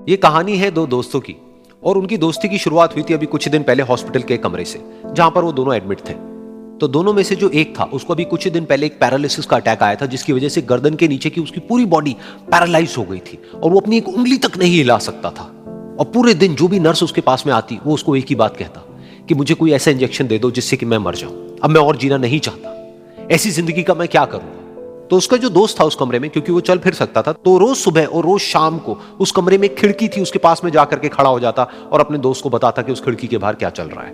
ये कहानी है दो दोस्तों की और उनकी दोस्ती की शुरुआत हुई थी अभी कुछ दिन पहले हॉस्पिटल के कमरे से, जहां पर वो दोनों एडमिट थे। तो दोनों में से जो एक था उसको अभी कुछ दिन पहले एक पैरालिसिस का अटैक आया था, जिसकी वजह से गर्दन के नीचे की उसकी पूरी बॉडी पैरालाइज हो गई थी और वो अपनी एक उंगली तक नहीं हिला सकता था। और पूरे दिन जो भी नर्स उसके पास में आती वो उसको एक ही बात कहता कि मुझे कोई ऐसा इंजेक्शन दे दो जिससे कि मैं मर जाऊं, अब मैं और जीना नहीं चाहता, ऐसी जिंदगी का मैं क्या करूं। तो उसका जो दोस्त था उस कमरे में, क्योंकि वो चल फिर सकता था, तो रोज सुबह और रोज शाम को उस कमरे में एक खिड़की थी, उसके पास में जाकर के खड़ा हो जाता और अपने दोस्त को बताता कि उस खिड़की के बाहर क्या चल रहा है।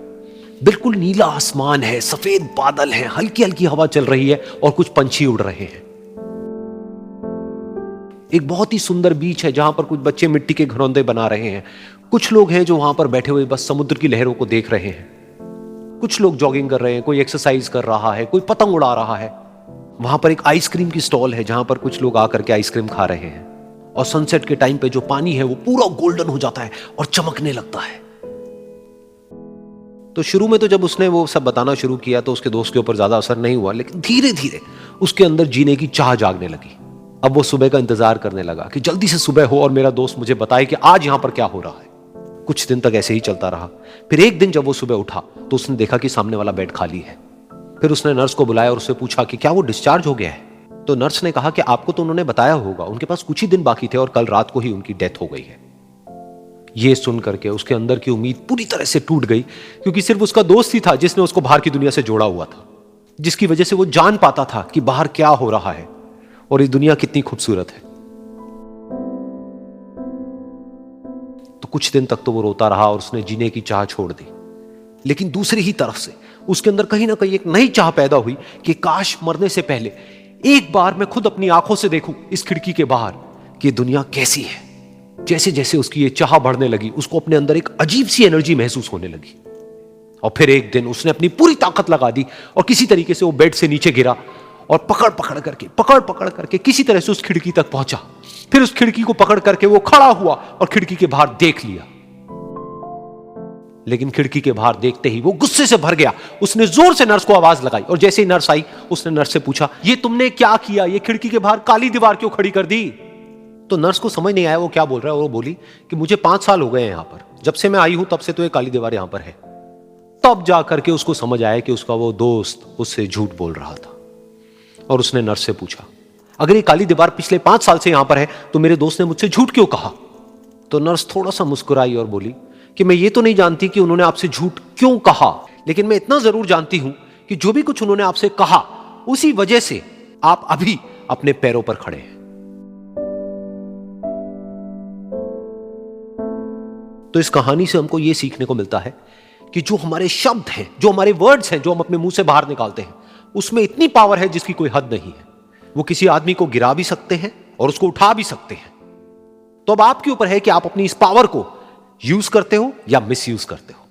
बिल्कुल नीला आसमान है, सफेद बादल है, हल्की हल्की हवा चल रही है और कुछ पंछी उड़ रहे हैं। एक बहुत ही सुंदर बीच है जहां पर कुछ बच्चे मिट्टी के घरौंदे बना रहे हैं। कुछ लोग हैं जो वहां पर बैठे हुए बस समुद्र की लहरों को देख रहे हैं। कुछ लोग जॉगिंग कर रहे हैं, कोई एक्सरसाइज कर रहा है, कोई पतंग उड़ा रहा है। वहां पर एक आइसक्रीम की स्टॉल है जहां पर कुछ लोग आकर के आइसक्रीम खा रहे हैं। और सनसेट के टाइम पे जो पानी है वो पूरा गोल्डन हो जाता है और चमकने लगता है। तो शुरू में तो जब उसने वो सब बताना शुरू किया तो उसके दोस्त के ऊपर ज्यादा असर नहीं हुआ, लेकिन धीरे धीरे उसके अंदर जीने की चाह जागने लगी। अब वो सुबह का इंतजार करने लगा कि जल्दी से सुबह हो और मेरा दोस्त मुझे बताए कि आज यहां पर क्या हो रहा है। कुछ दिन तक ऐसे ही चलता रहा। फिर एक दिन जब वो सुबह उठा तो उसने देखा कि सामने वाला बेड खाली है। फिर उसने नर्स को बुलाया और उससे पूछा कि क्या वो डिस्चार्ज हो गया है। तो नर्स ने कहा कि आपको तो उन्होंने बताया होगा, उनके पास कुछ ही दिन बाकी थे और कल रात को ही उनकी डेथ हो गई है। ये सुन करके उसके अंदर की उम्मीद पूरी तरह से टूट गई, क्योंकि सिर्फ उसका दोस्त ही था जिसने उसको बाहर की दुनिया से जोड़ा हुआ था, जिसकी वजह से वो जान पाता था कि बाहर क्या हो रहा है और ये दुनिया कितनी खूबसूरत है। तो कुछ दिन तक तो वो रोता रहा और उसने जीने की चाह छोड़ दी। लेकिन दूसरी ही तरफ से उसके अंदर कहीं ना कहीं एक नई चाह पैदा हुई कि काश मरने से पहले एक बार मैं खुद अपनी आंखों से देखूं इस खिड़की के बाहर कि दुनिया कैसी है। जैसे जैसे उसकी ये चाह बढ़ने लगी, उसको अपने अंदर एक अजीब सी एनर्जी महसूस होने लगी। और फिर एक दिन उसने अपनी पूरी ताकत लगा दी और किसी तरीके से वो बेड से नीचे गिरा और पकड़ पकड़ करके किसी तरह से उस खिड़की तक पहुंचा। फिर उस खिड़की को पकड़ करके वो खड़ा हुआ और खिड़की के बाहर देख लिया। लेकिन खिड़की के बाहर देखते ही वो गुस्से से भर गया। उसने जोर से नर्स को आवाज लगाई और जैसे ही नर्स आई उसने नर्स से पूछा, ये तुमने क्या किया, ये खिड़की के बाहर काली दीवार क्यों खड़ी कर दी। तो नर्स को समझ नहीं आया वो क्या बोल रहा है और वो बोली कि मुझे 5 साल हो गए हैं यहां पर, जब से मैं आई हूं तब से तो ये काली दीवार यहां पर है। तब जाकर के उसको समझ आया कि उसका वो दोस्त उससे झूठ बोल रहा था। और उसने नर्स से पूछा, अगर ये काली दीवार पिछले 5 साल से यहां पर है तो मेरे दोस्त ने मुझसे झूठ क्यों कहा। तो नर्स थोड़ा सा मुस्कुराई और बोली कि मैं ये तो नहीं जानती कि उन्होंने आपसे झूठ क्यों कहा, लेकिन मैं इतना जरूर जानती हूं कि जो भी कुछ उन्होंने आपसे कहा उसी वजह से आप अभी अपने पैरों पर खड़े हैं। तो इस कहानी से हमको यह सीखने को मिलता है कि जो हमारे शब्द हैं, जो हमारे वर्ड्स हैं, जो हम अपने मुंह से बाहर निकालते हैं, उसमें इतनी पावर है जिसकी कोई हद नहीं है। वो किसी आदमी को गिरा भी सकते हैं और उसको उठा भी सकते हैं। तो अब आपके ऊपर है कि आप अपनी इस पावर को यूज करते हो या मिस यूज करते हो।